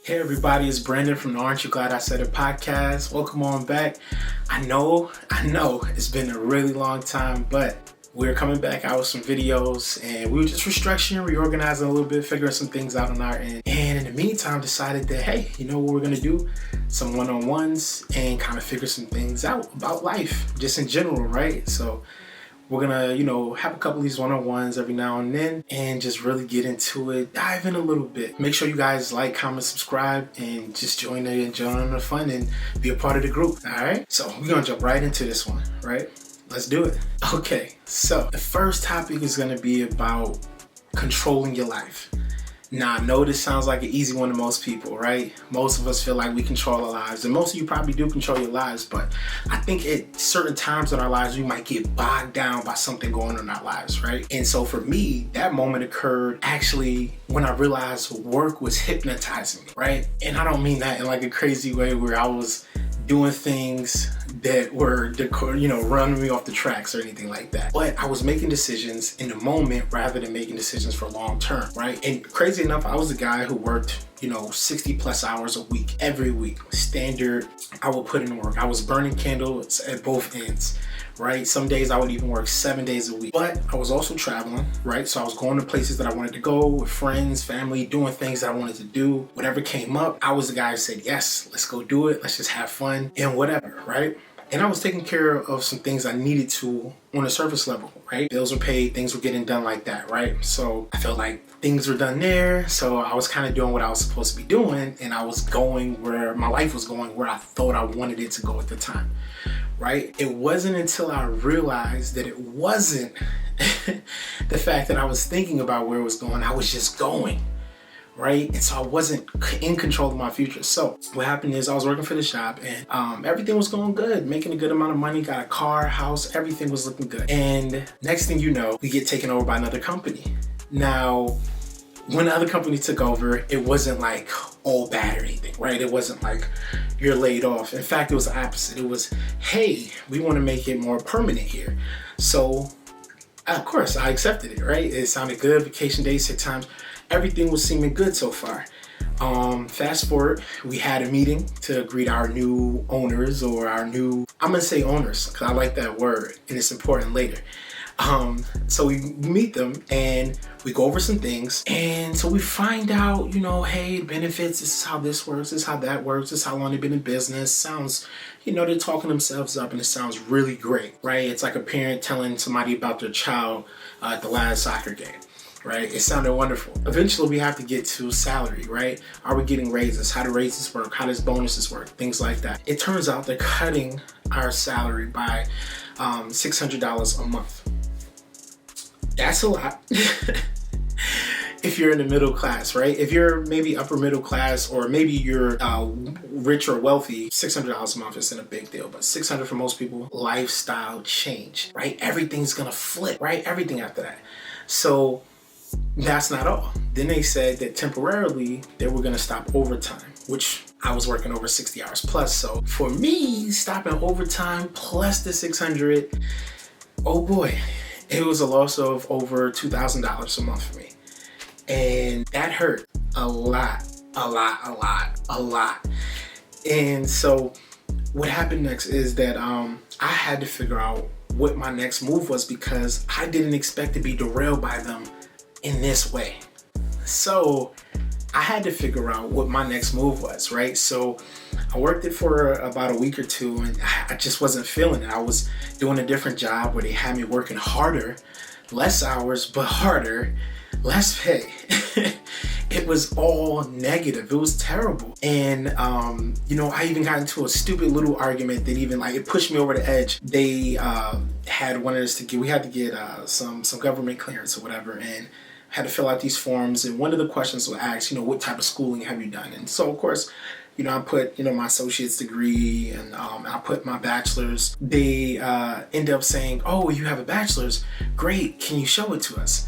Hey everybody, it's Brandon from the Aren't You Glad I Said It podcast. Welcome on back. I know it's been a really long time, but we're coming back out with some videos and we were just restructuring, reorganizing a little bit, figuring some things out on our end. And in the meantime, decided that, hey, you know what we're gonna do? Some one-on-ones and kind of figure some things out about life, just in general, right? So we're gonna, have a couple of these one-on-ones every now and then and just really get into it, dive in a little bit. Make sure you guys like, comment, subscribe, and just join the fun and be a part of the group, all right? So we're gonna jump right into this one, right? Let's do it. Okay, so the first topic is gonna be about controlling your life. Now, I know this sounds like an easy one to most people, right? Most of us feel like we control our lives, and most of you probably do control your lives, but I think at certain times in our lives, we might get bogged down by something going on in our lives, right? And so for me, that moment occurred actually when I realized work was hypnotizing me, right? And I don't mean that in like a crazy way where I was doing things that were, running me off the tracks or anything like that. But I was making decisions in the moment rather than making decisions for long term, right? And crazy enough, I was a guy who worked 60 plus hours a week, every week. Standard, I would put in work. I was burning candles at both ends, right? Some days I would even work 7 days a week. But I was also traveling, right? So I was going to places that I wanted to go with friends, family, doing things that I wanted to do. Whatever came up, I was the guy who said, yes, let's go do it. Let's just have fun and whatever, right? And I was taking care of some things I needed to on a surface level, right? Bills were paid, things were getting done like that, right? So I felt like things were done there. So I was kind of doing what I was supposed to be doing, and I was going where my life was going, where I thought I wanted it to go at the time, right? It wasn't until I realized that it wasn't the fact that I was thinking about where it was going, I was just going. Right? And so I wasn't in control of my future. So what happened is I was working for the shop and everything was going good, making a good amount of money, got a car, house, everything was looking good. And next thing you know, we get taken over by another company. Now, when the other company took over, it wasn't like all bad or anything, right? It wasn't like you're laid off. In fact, it was the opposite. It was, hey, we want to make it more permanent here. So of course I accepted it, right? It sounded good, vacation days, 6 times. Everything was seeming good so far. Fast forward, we had a meeting to greet our new owners or I'm gonna say owners because I like that word and it's important later. So we meet them and we go over some things. And so we find out, hey, benefits, this is how this works, this is how that works, this is how long they've been in business. Sounds, they're talking themselves up and it sounds really great, right? It's like a parent telling somebody about their child at the last soccer game. Right? It sounded wonderful. Eventually we have to get to salary, right? Are we getting raises? How do raises work? How does bonuses work? Things like that. It turns out they're cutting our salary by $600 a month. That's a lot. If you're in the middle class, right? If you're maybe upper middle class or maybe you're rich or wealthy, $600 a month isn't a big deal, but $600 for most people, lifestyle change, right? Everything's gonna flip, right? Everything after that. So that's not all. Then they said that temporarily they were gonna stop overtime, which I was working over 60 hours plus. So for me, stopping overtime plus the 600, oh boy, it was a loss of over $2,000 a month for me. And that hurt a lot. And so what happened next is that I had to figure out what my next move was because I didn't expect to be derailed by them in this way. So I had to figure out what my next move was, right? So I worked it for about a week or two and I just wasn't feeling it. I was doing a different job where they had me working harder, less hours, but harder, less pay. It was all negative. It was terrible. And, I even got into a stupid little argument that even it pushed me over the edge. They wanted us to get some government clearance or whatever, and had to fill out these forms. And one of the questions was asked, what type of schooling have you done? And so, of course, I put, my associate's degree and I put my bachelor's. They end up saying, oh, you have a bachelor's. Great. Can you show it to us?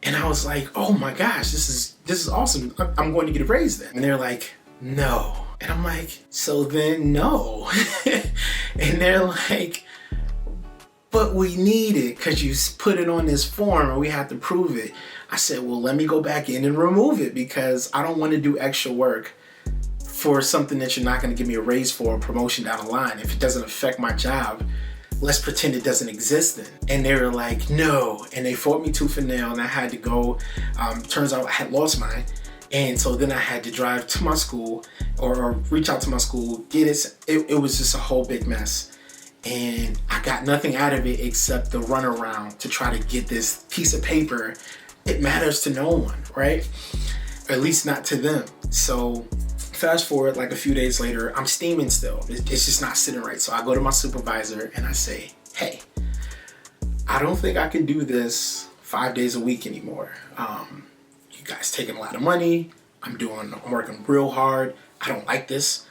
And I was like, oh my gosh, this is awesome. I'm going to get a raise then. And they're like, no. And I'm like, so then no. And they're like, but we need it because you put it on this form and we have to prove it. I said, well, let me go back in and remove it because I don't want to do extra work for something that you're not going to give me a raise for, a promotion down the line. If it doesn't affect my job, let's pretend it doesn't exist then. And they were like, no. And they fought me tooth and nail, and I had to go. Turns out I had lost mine. And so then I had to drive to my school or reach out to my school, get it. It was just a whole big mess. And I got nothing out of it except the runaround to try to get this piece of paper. It matters to no one, right? Or at least not to them. So fast forward like a few days later, I'm steaming still. It's just not sitting right. So I go to my supervisor and I say, hey, I don't think I can do this 5 days a week anymore. You guys taking a lot of money. I'm working real hard. I don't like this.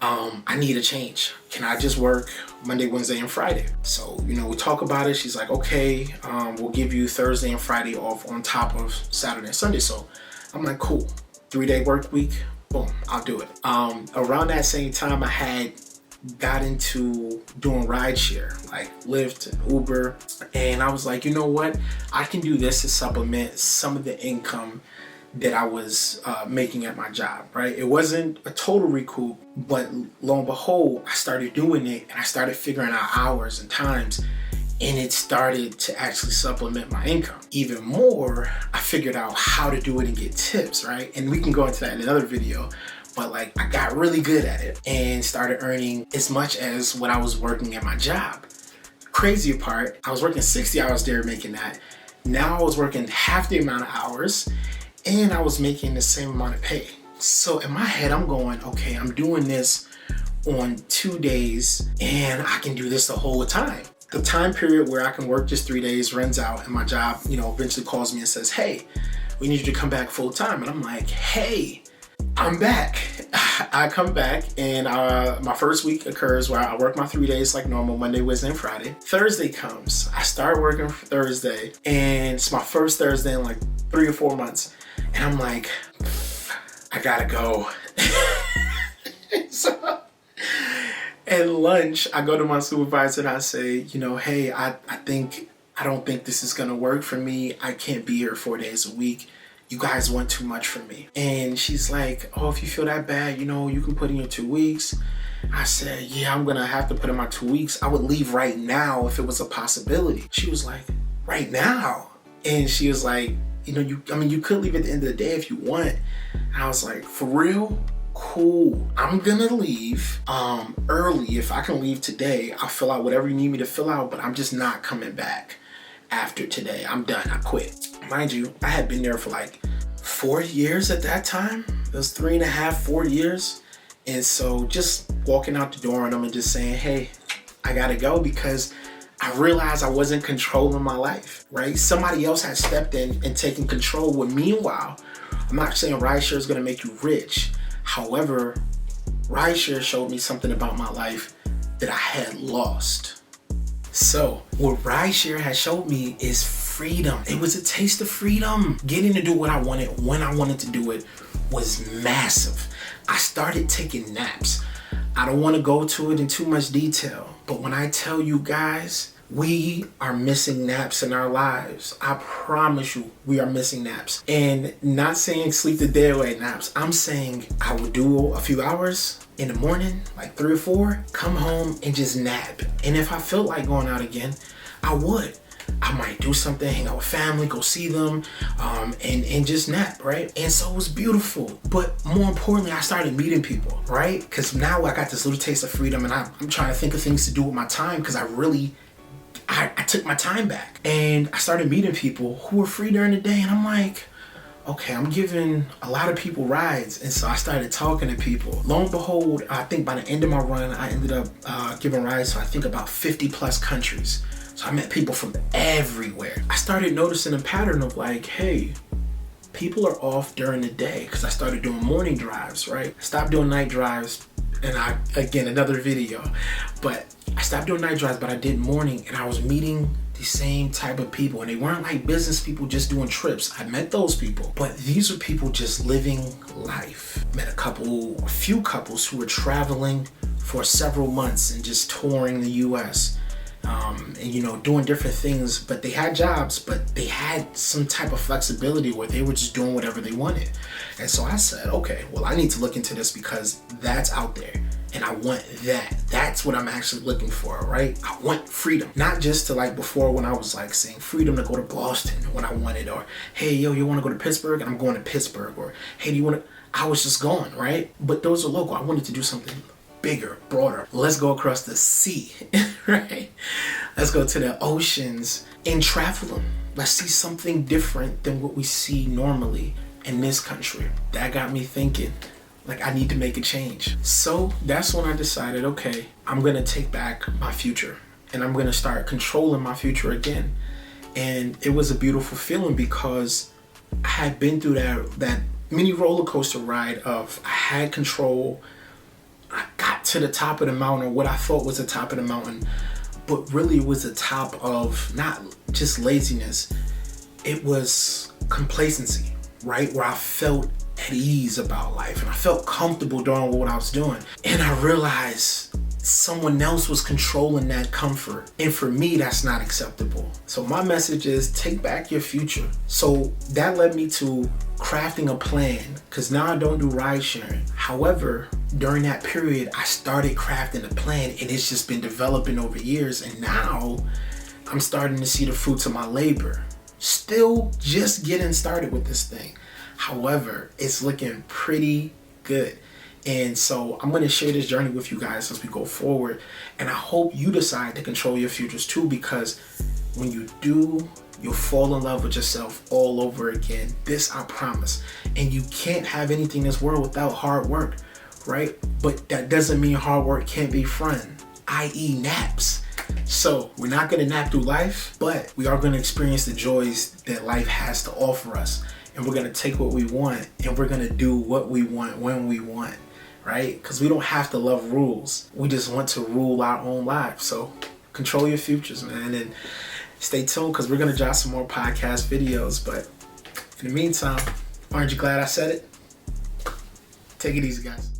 I need a change. Can I just work Monday, Wednesday, and Friday? So, we talk about it. She's like, okay, we'll give you Thursday and Friday off on top of Saturday and Sunday. So I'm like, cool. 3-day work week. Boom, I'll do it. Around that same time, I had got into doing rideshare, like Lyft, Uber. And I was like, you know what? I can do this to supplement some of the income that I was making at my job, right? It wasn't a total recoup, but lo and behold, I started doing it and I started figuring out hours and times, and it started to actually supplement my income. Even more, I figured out how to do it and get tips, right? And we can go into that in another video, but like I got really good at it and started earning as much as what I was working at my job. Crazy part, I was working 60 hours there making that. Now I was working half the amount of hours and I was making the same amount of pay. So in my head, I'm going, okay, I'm doing this on 2 days and I can do this the whole time. The time period where I can work just 3 days runs out and my job, eventually calls me and says, hey, we need you to come back full time. And I'm like, hey, I'm back. I come back and my first week occurs where I work my 3 days like normal, Monday, Wednesday, and Friday. Thursday comes. I start working for Thursday and it's my first Thursday in like 3 or 4 months. And I'm like, I gotta go. So at lunch, I go to my supervisor and I say, hey, I don't think this is gonna work for me. I can't be here 4 days a week. You guys want too much from me. And she's like, oh, if you feel that bad, you can put in your 2 weeks. I said, yeah, I'm gonna have to put in my 2 weeks. I would leave right now if it was a possibility. She was like, right now? And she was like, you could leave at the end of the day if you want. And I was like, for real? Cool. I'm gonna leave early. If I can leave today, I'll fill out whatever you need me to fill out, but I'm just not coming back after today. I'm done. I quit. Mind you, I had been there for like 4 years at that time. It was 3.5, 4 years. And so just walking out the door on them and just saying, hey, I gotta go, because I realized I wasn't controlling my life, right? Somebody else had stepped in and taken control. Well, meanwhile, I'm not saying rideshare is gonna make you rich. However, rideshare showed me something about my life that I had lost. So what rideshare has showed me is freedom. It was a taste of freedom. Getting to do what I wanted when I wanted to do it was massive. I started taking naps. I don't want to go to it in too much detail, but when I tell you guys, we are missing naps in our lives. I promise you, we are missing naps. And not saying sleep the day away naps. I'm saying I would do a few hours in the morning, like 3 or 4, come home and just nap. And if I felt like going out again, I would. I might do something, hang out with family, go see them, and just nap, right? And so it was beautiful. But more importantly, I started meeting people, right? Because now I got this little taste of freedom, and I'm trying to think of things to do with my time, because I took my time back. And I started meeting people who were free during the day, and I'm like, okay, I'm giving a lot of people rides. And so I started talking to people. Lo and behold, I think by the end of my run, I ended up giving rides to I think about 50 plus countries. So I met people from everywhere. I started noticing a pattern of like, hey, people are off during the day, because I started doing morning drives, right? I stopped doing night drives, and again, another video, but I stopped doing night drives, but I did morning, and I was meeting the same type of people, and they weren't like business people just doing trips. I met those people, but these were people just living life. Met a few couples who were traveling for several months and just touring the US. and doing different things, but they had jobs, but they had some type of flexibility where they were just doing whatever they wanted. And so I said, okay, well, I need to look into this because that's out there and I want that. That's what I'm actually looking for, right? I want freedom, not just to like before when I was like saying freedom to go to Boston when I wanted, or hey, yo, you want to go to Pittsburgh? And I'm going to Pittsburgh, or hey, do you want to? I was just going, right? But those are local. I wanted to do something bigger, broader. Let's go across the sea, right? Let's go to the oceans and travel them. Let's see something different than what we see normally in this country. That got me thinking, like, I need to make a change. So that's when I decided, okay, I'm gonna take back my future and I'm gonna start controlling my future again. And it was a beautiful feeling because I had been through that mini roller coaster ride of I had control. I got to the top of the mountain, what I thought was the top of the mountain, but really it was the top of not just laziness, it was complacency, right? Where I felt at ease about life and I felt comfortable doing what I was doing. And I realized someone else was controlling that comfort. And for me, that's not acceptable. So my message is take back your future. So that led me to crafting a plan, because now I don't do ride sharing. However, during that period, I started crafting a plan and it's just been developing over years. And now I'm starting to see the fruits of my labor. Still just getting started with this thing. However, it's looking pretty good. And so I'm going to share this journey with you guys as we go forward. And I hope you decide to control your futures too, because when you do, you'll fall in love with yourself all over again. This I promise. And you can't have anything in this world without hard work, right? But that doesn't mean hard work can't be fun, i.e. naps. So we're not going to nap through life, but we are going to experience the joys that life has to offer us. And we're going to take what we want and we're going to do what we want when we want, right? Because we don't have to love rules. We just want to rule our own lives. So control your futures, man. And stay tuned because we're going to drop some more podcast videos. But in the meantime, aren't you glad I said it? Take it easy, guys.